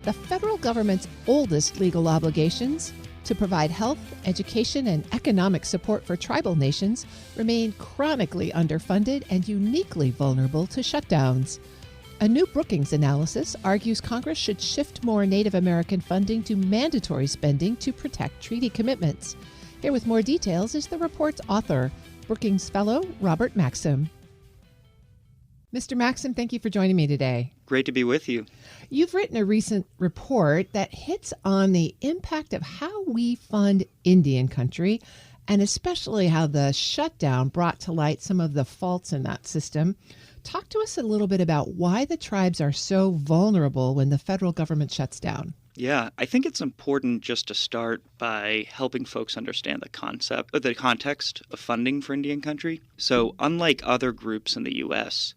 The federal government's oldest legal obligations to provide health, education, and economic support for tribal nations remain chronically underfunded and uniquely vulnerable to shutdowns. A new Brookings analysis argues Congress should shift more Native American funding to mandatory spending to protect treaty commitments. Here with more details is the report's author, Brookings Fellow Robert Maxim. Mr. Maxim, thank you for joining me today. Great to be with you. You've written a recent report that hits on the impact of how we fund Indian country, and especially how the shutdown brought to light some of the faults in that system. Talk to us a little bit about why the tribes are so vulnerable when the federal government shuts down. Yeah, I think it's important just to start by helping folks understand the context of funding for Indian country. So unlike other groups in the U.S.,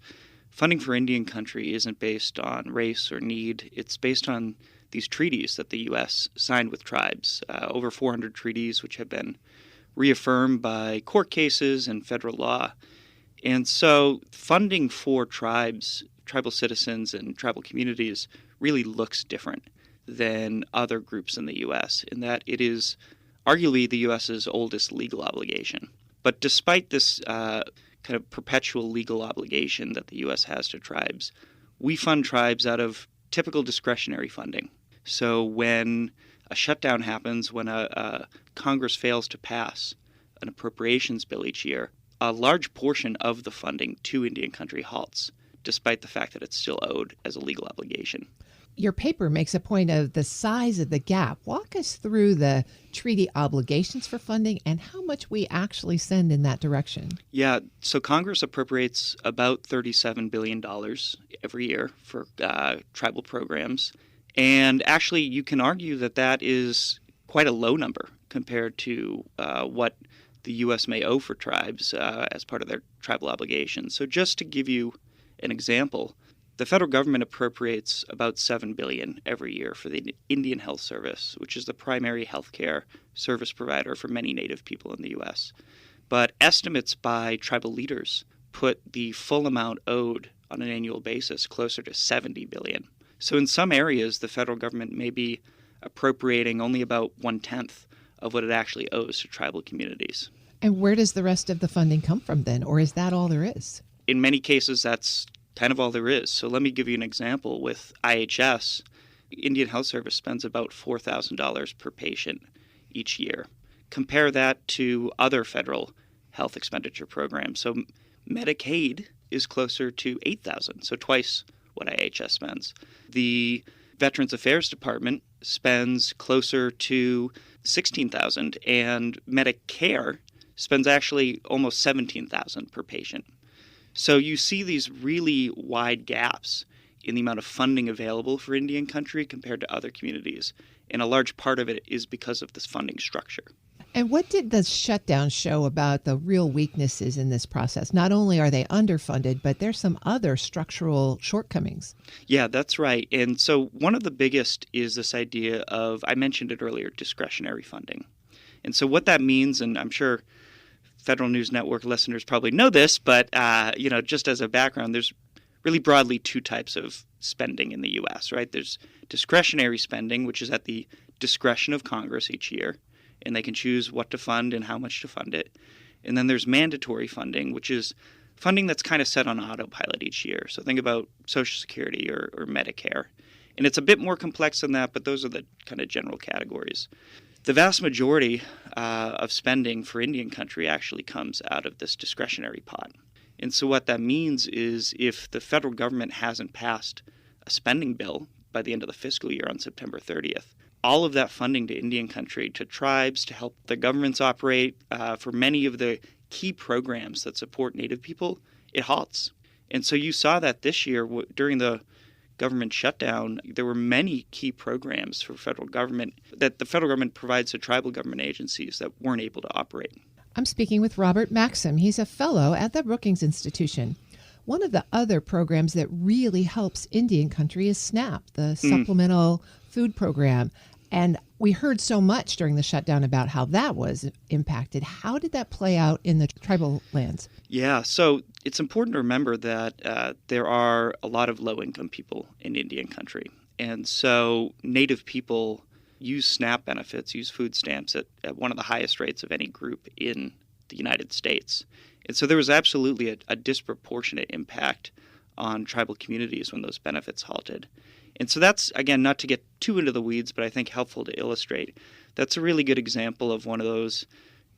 funding for Indian country isn't based on race or need. It's based on these treaties that the U.S. signed with tribes, over 400 treaties which have been reaffirmed by court cases and federal law. And so funding for tribes, tribal citizens, and tribal communities really looks different than other groups in the U.S. in that it is arguably the U.S.'s oldest legal obligation. But despite this kind of perpetual legal obligation that the U.S. has to tribes, we fund tribes out of typical discretionary funding. So when a shutdown happens, when a Congress fails to pass an appropriations bill each year, a large portion of the funding to Indian country halts, despite the fact that it's still owed as a legal obligation. Your paper makes a point of the size of the gap. Walk us through the treaty obligations for funding and how much we actually send in that direction. Yeah, so Congress appropriates about $37 billion every year for tribal programs. And actually, you can argue that that is quite a low number compared to what the U.S. may owe for tribes as part of their tribal obligations. So just to give you an example, the federal government appropriates about $7 billion every year for the Indian Health Service, which is the primary health care service provider for many Native people in the U.S. But estimates by tribal leaders put the full amount owed on an annual basis closer to $70 billion. So in some areas, the federal government may be appropriating only about 1/10 of what it actually owes to tribal communities. And where does the rest of the funding come from then, or is that all there is? In many cases, that's kind of all there is. So let me give you an example. With IHS, Indian Health Service spends about $4,000 per patient each year. Compare that to other federal health expenditure programs. So Medicaid is closer to $8,000, so twice what IHS spends. The Veterans Affairs Department spends closer to $16,000, and Medicare spends actually almost $17,000 per patient. So you see these really wide gaps in the amount of funding available for Indian country compared to other communities. And a large part of it is because of this funding structure. And what did the shutdown show about the real weaknesses in this process? Not only are they underfunded, but there's some other structural shortcomings. Yeah, that's right. And so one of the biggest is this idea of, I mentioned it earlier, discretionary funding. And so what that means, and I'm sure Federal News Network listeners probably know this, but just as a background, there's really broadly two types of spending in the U.S., right? There's discretionary spending, which is at the discretion of Congress each year, and they can choose what to fund and how much to fund it. And then there's mandatory funding, which is funding that's kind of set on autopilot each year. So think about Social Security or Medicare. And it's a bit more complex than that, but those are the kind of general categories. The vast majority of spending for Indian country actually comes out of this discretionary pot. And so what that means is if the federal government hasn't passed a spending bill by the end of the fiscal year on September 30th, all of that funding to Indian country, to tribes, to help the governments operate, for many of the key programs that support Native people, it halts. And so you saw that this year during the government shutdown, there were many key programs for federal government that the federal government provides to tribal government agencies that weren't able to operate. I'm speaking with Robert Maxim. He's a fellow at the Brookings Institution. One of the other programs that really helps Indian country is SNAP, the Supplemental Food Program. And we heard so much during the shutdown about how that was impacted. How did that play out in the tribal lands? Yeah, so it's important to remember that there are a lot of low-income people in Indian country. And so Native people use SNAP benefits, use food stamps at one of the highest rates of any group in the United States. And so there was absolutely a disproportionate impact on tribal communities when those benefits halted. And so that's, again, not to get too into the weeds, but I think helpful to illustrate. That's a really good example of one of those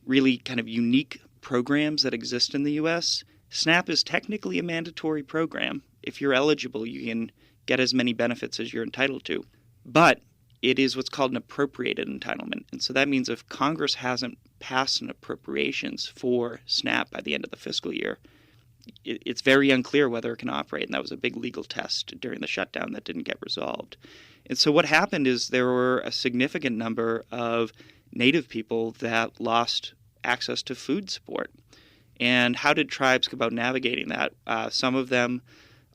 really kind of unique programs that exist in the U.S. SNAP is technically a mandatory program. If you're eligible, you can get as many benefits as you're entitled to. But it is what's called an appropriated entitlement. And so that means if Congress hasn't passed an appropriations for SNAP by the end of the fiscal year, it's very unclear whether it can operate. And that was a big legal test during the shutdown that didn't get resolved. And so what happened is there were a significant number of Native people that lost access to food support. And how did tribes go about navigating that? Some of them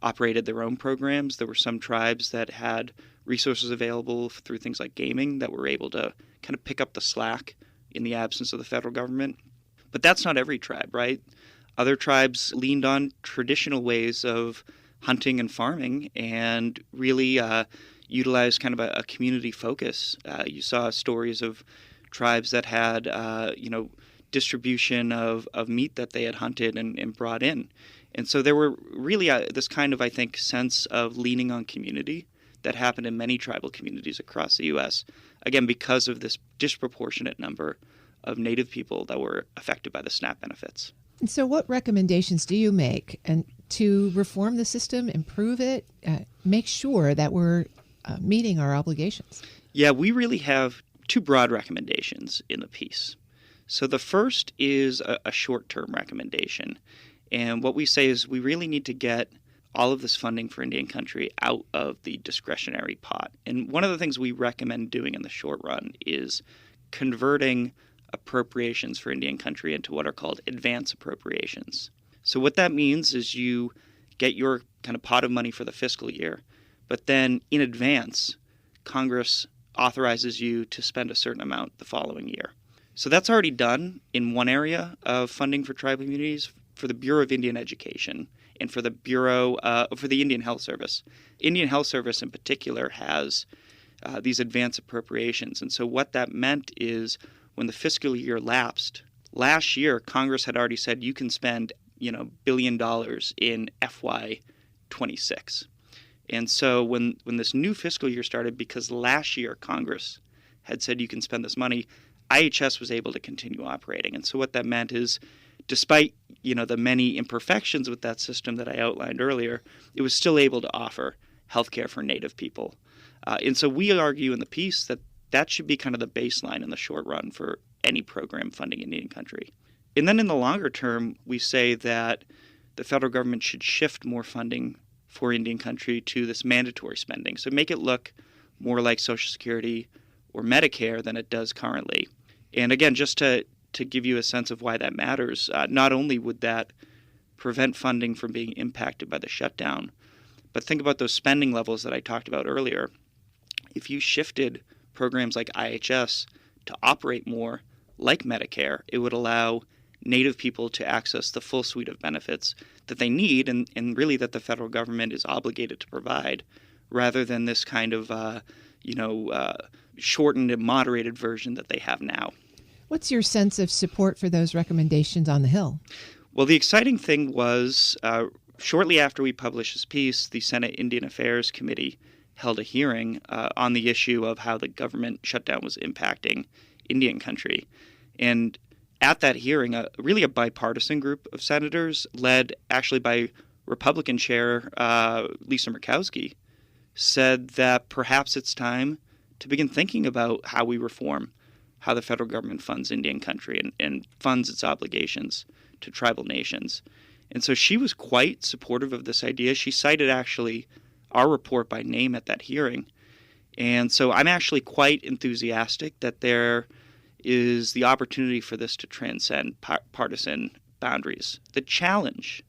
operated their own programs. There were some tribes that had resources available through things like gaming that were able to kind of pick up the slack in the absence of the federal government. But that's not every tribe, right? Other tribes leaned on traditional ways of hunting and farming and really utilized kind of a community focus. You saw stories of tribes that had, distribution of meat that they had hunted and brought in. And so there were really this kind of, I think, sense of leaning on community that happened in many tribal communities across the U.S., again, because of this disproportionate number of Native people that were affected by the SNAP benefits. And so what recommendations do you make and to reform the system, improve it, make sure that we're meeting our obligations? Yeah, we really have two broad recommendations in the piece. So the first is a short-term recommendation. And what we say is we really need to get all of this funding for Indian country out of the discretionary pot. And one of the things we recommend doing in the short run is converting appropriations for Indian country into what are called advance appropriations. So what that means is you get your kind of pot of money for the fiscal year, but then in advance, Congress authorizes you to spend a certain amount the following year. So that's already done in one area of funding for tribal communities, for the Bureau of Indian Education and for the for the Indian Health Service. Indian Health Service in particular has these advance appropriations. And so what that meant is when the fiscal year lapsed, last year Congress had already said you can spend $1 billion in FY26. And so when this new fiscal year started, because last year Congress had said you can spend this money, IHS was able to continue operating. And so what that meant is, despite the many imperfections with that system that I outlined earlier, it was still able to offer healthcare for Native people. And so we argue in the piece that should be kind of the baseline in the short run for any program funding Indian country. And then in the longer term, we say that the federal government should shift more funding for Indian country to this mandatory spending. So make it look more like Social Security or Medicare than it does currently. And again, just to give you a sense of why that matters, not only would that prevent funding from being impacted by the shutdown, but think about those spending levels that I talked about earlier. If you shifted programs like IHS to operate more like Medicare, it would allow Native people to access the full suite of benefits that they need and really that the federal government is obligated to provide, rather than this kind of shortened and moderated version that they have now. What's your sense of support for those recommendations on the Hill? Well, the exciting thing was shortly after we published this piece, the Senate Indian Affairs Committee held a hearing on the issue of how the government shutdown was impacting Indian country. And at that hearing, really a bipartisan group of senators, led actually by Republican Chair Lisa Murkowski, said that perhaps it's time to begin thinking about how we reform how the federal government funds Indian country and funds its obligations to tribal nations. And so she was quite supportive of this idea. She cited actually our report by name at that hearing. And so I'm actually quite enthusiastic that there is the opportunity for this to transcend partisan boundaries. The challenge,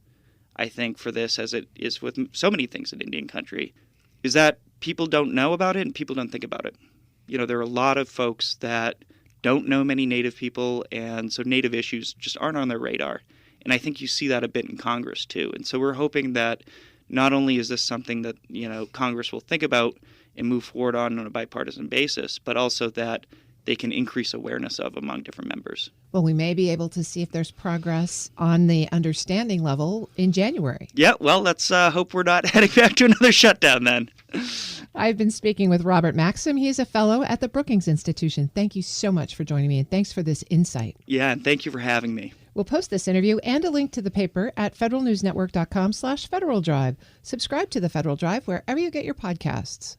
I think, for this, as it is with so many things in Indian country, is that people don't know about it and people don't think about it. There are a lot of folks that don't know many Native people, and so Native issues just aren't on their radar. And I think you see that a bit in Congress, too. And so we're hoping that not only is this something that, Congress will think about and move forward on a bipartisan basis, but also that they can increase awareness of among different members. Well, we may be able to see if there's progress on the understanding level in January. Yeah, well, let's hope we're not heading back to another shutdown then. I've been speaking with Robert Maxim. He's a fellow at the Brookings Institution. Thank you so much for joining me, and thanks for this insight. Yeah, and thank you for having me. We'll post this interview and a link to the paper at federalnewsnetwork.com/Federal Drive. Subscribe to the Federal Drive wherever you get your podcasts.